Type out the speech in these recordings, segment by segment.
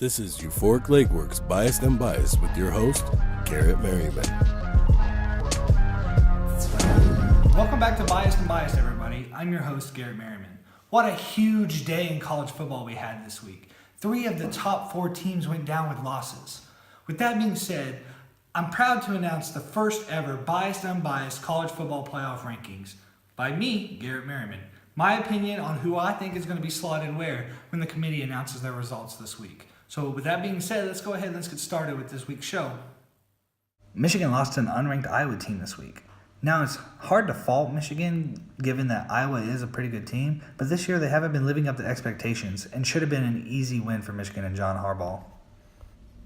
This is Euphoric Lakeworks Biased Unbiased with your host, Garrett Merriman. Welcome back to Biased Unbiased, everybody. I'm your host, Garrett Merriman. What a huge day in college football we had this week. 3 of the top 4 teams went down with losses. With that being said, I'm proud to announce the first ever Biased Unbiased college football playoff rankings by me, Garrett Merriman. My opinion on who I think is going to be slotted where when the committee announces their results this week. So with that being said, let's go ahead and let's get started with this week's show. Michigan lost to an unranked Iowa team this week. Now, it's hard to fault Michigan given that Iowa is a pretty good team, but this year they haven't been living up to expectations and should have been an easy win for Michigan and John Harbaugh.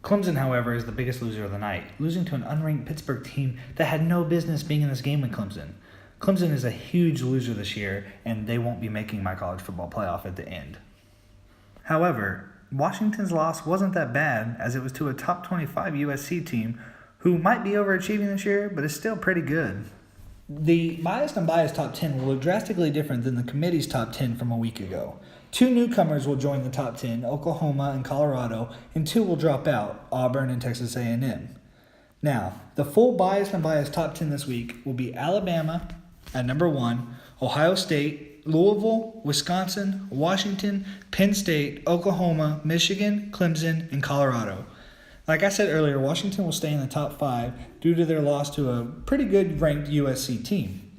Clemson, however, is the biggest loser of the night, losing to an unranked Pittsburgh team that had no business being in this game with Clemson. Clemson is a huge loser this year, and they won't be making my college football playoff at the end. However, Washington's loss wasn't that bad, as it was to a top 25 USC team who might be overachieving this year, but is still pretty good. The Biased Unbiased top 10 will look drastically different than the committee's top 10 from a week ago. 2 newcomers will join the top 10, Oklahoma and Colorado, and 2 will drop out, Auburn and Texas A&M. Now, the full Biased Unbiased top 10 this week will be Alabama at number 1, Ohio State, Louisville, Wisconsin, Washington, Penn State, Oklahoma, Michigan, Clemson, and Colorado. Like I said earlier, Washington will stay in the top 5 due to their loss to a pretty good ranked USC team,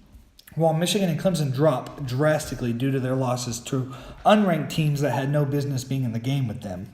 while Michigan and Clemson drop drastically due to their losses to unranked teams that had no business being in the game with them.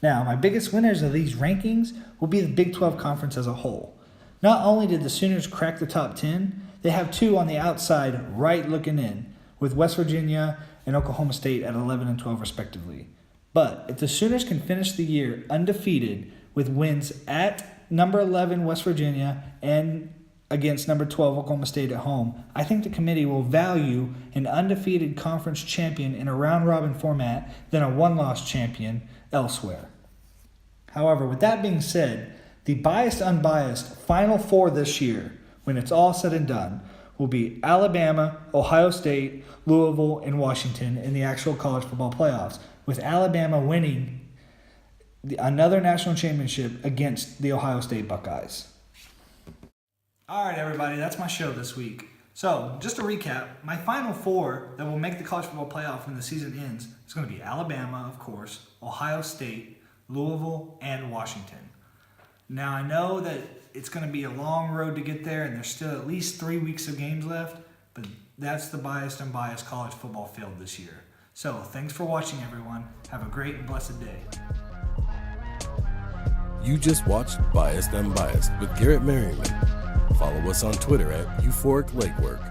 Now, my biggest winners of these rankings will be the Big 12 Conference as a whole. Not only did the Sooners crack the top 10, they have 2 on the outside right looking in, with West Virginia and Oklahoma State at 11 and 12 respectively. But if the Sooners can finish the year undefeated with wins at number 11 West Virginia and against number 12 Oklahoma State at home, I think the committee will value an undefeated conference champion in a round-robin format than a one-loss champion elsewhere. However, with that being said, the Biased Unbiased Final 4 this year, when it's all said and done, will be Alabama, Ohio State, Louisville, and Washington in the actual college football playoffs, with Alabama winning another national championship against the Ohio State Buckeyes. All right, everybody, that's my show this week. So, just to recap, my final 4 that will make the college football playoff when the season ends is going to be Alabama, of course, Ohio State, Louisville, and Washington. Now, I know that it's going to be a long road to get there, and there's still at least 3 weeks of games left, but that's the Biased Unbiased college football field this year. So, thanks for watching, everyone. Have a great and blessed day. You just watched Biased Unbiased with Garrett Merriman. Follow us on Twitter at Euphoric Lakework.